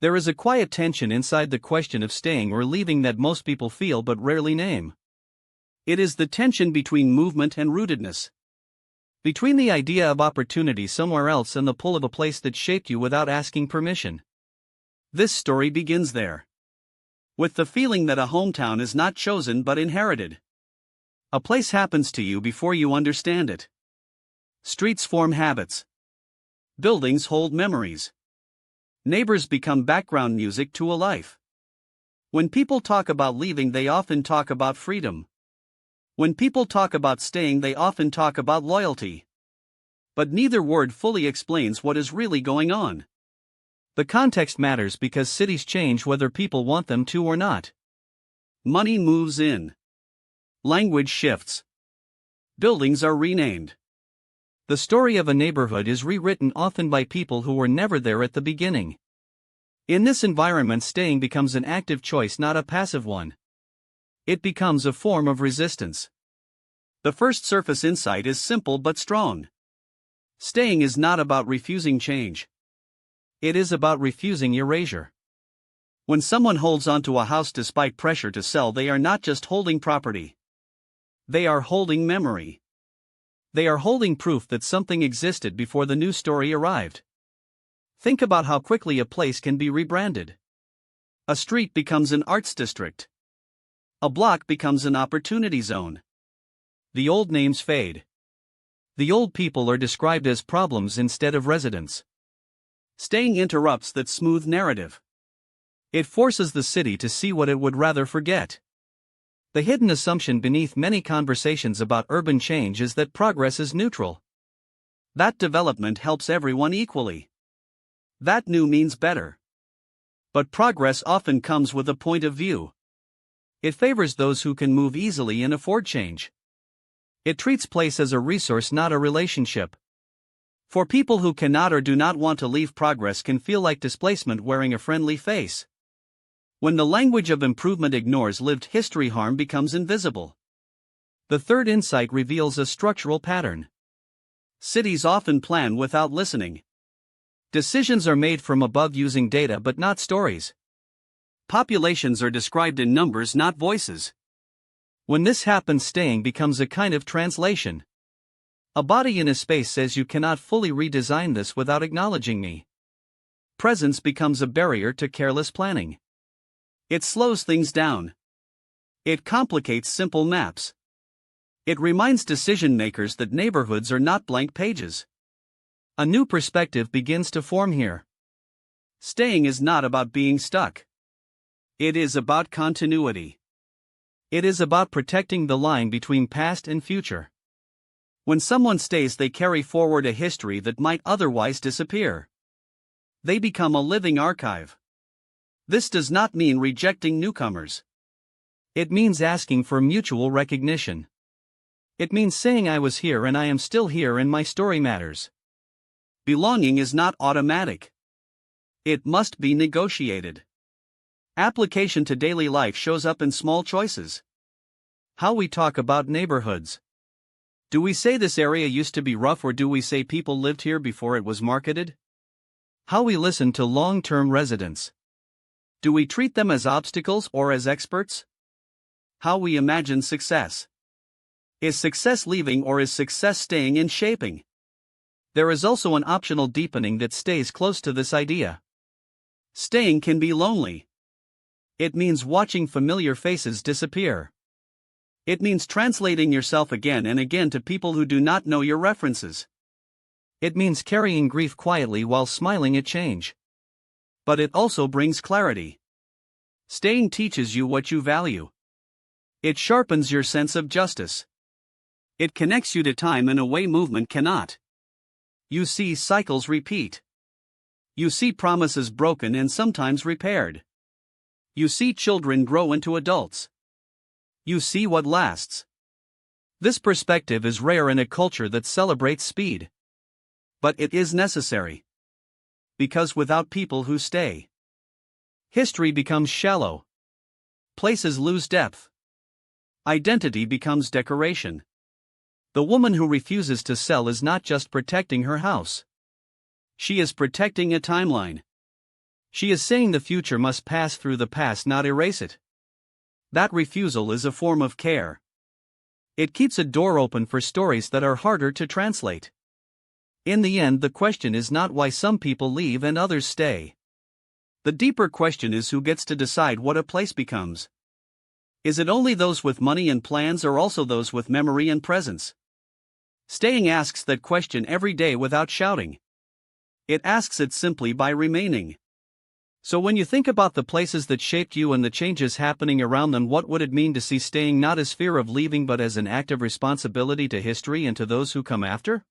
There is a quiet tension inside the question of staying or leaving that most people feel but rarely name. It is the tension between movement and rootedness. Between the idea of opportunity somewhere else and the pull of a place that shaped you without asking permission. This story begins there. With the feeling that a hometown is not chosen but inherited. A place happens to you before you understand it. Streets form habits. Buildings hold memories. Neighbors become background music to a life. When people talk about leaving, they often talk about freedom. When people talk about staying, they often talk about loyalty. But neither word fully explains what is really going on. The context matters because cities change whether people want them to or not. Money moves in. Language shifts. Buildings are renamed. The story of a neighborhood is rewritten often by people who were never there at the beginning. In this environment, staying becomes an active choice, not a passive one. It becomes a form of resistance. The first surface insight is simple but strong. Staying is not about refusing change. It is about refusing erasure. When someone holds onto a house despite pressure to sell, they are not just holding property. They are holding memory. They are holding proof that something existed before the new story arrived. Think about how quickly a place can be rebranded. A street becomes an arts district. A block becomes an opportunity zone. The old names fade. The old people are described as problems instead of residents. Staying interrupts that smooth narrative. It forces the city to see what it would rather forget. The hidden assumption beneath many conversations about urban change is that progress is neutral. That development helps everyone equally. That new means better. But progress often comes with a point of view. It favors those who can move easily and afford change. It treats place as a resource, not a relationship. For people who cannot or do not want to leave, progress can feel like displacement wearing a friendly face. When the language of improvement ignores lived history, harm becomes invisible. The third insight reveals a structural pattern. Cities often plan without listening. Decisions are made from above using data but not stories. Populations are described in numbers, not voices. When this happens, staying becomes a kind of translation. A body in a space says, you cannot fully redesign this without acknowledging me. Presence becomes a barrier to careless planning. It slows things down. It complicates simple maps. It reminds decision makers that neighborhoods are not blank pages. A new perspective begins to form here. Staying is not about being stuck. It is about continuity. It is about protecting the line between past and future. When someone stays, they carry forward a history that might otherwise disappear. They become a living archive. This does not mean rejecting newcomers. It means asking for mutual recognition. It means saying, I was here and I am still here and my story matters. Belonging is not automatic. It must be negotiated. Application to daily life shows up in small choices. How we talk about neighborhoods. Do we say this area used to be rough, or do we say people lived here before it was marketed? How we listen to long-term residents. Do we treat them as obstacles or as experts? How we imagine success. Is success leaving or is success staying and shaping? There is also an optional deepening that stays close to this idea. Staying can be lonely. It means watching familiar faces disappear. It means translating yourself again and again to people who do not know your references. It means carrying grief quietly while smiling at change. But it also brings clarity. Staying teaches you what you value. It sharpens your sense of justice. It connects you to time in a way movement cannot. You see cycles repeat. You see promises broken and sometimes repaired. You see children grow into adults. You see what lasts. This perspective is rare in a culture that celebrates speed. But it is necessary. Because without people who stay, history becomes shallow. Places lose depth. Identity becomes decoration. The woman who refuses to sell is not just protecting her house. She is protecting a timeline. She is saying the future must pass through the past, not erase it. That refusal is a form of care. It keeps a door open for stories that are harder to translate. In the end, the question is not why some people leave and others stay. The deeper question is who gets to decide what a place becomes. Is it only those with money and plans, or also those with memory and presence? Staying asks that question every day without shouting. It asks it simply by remaining. So when you think about the places that shaped you and the changes happening around them, what would it mean to see staying not as fear of leaving but as an act of responsibility to history and to those who come after?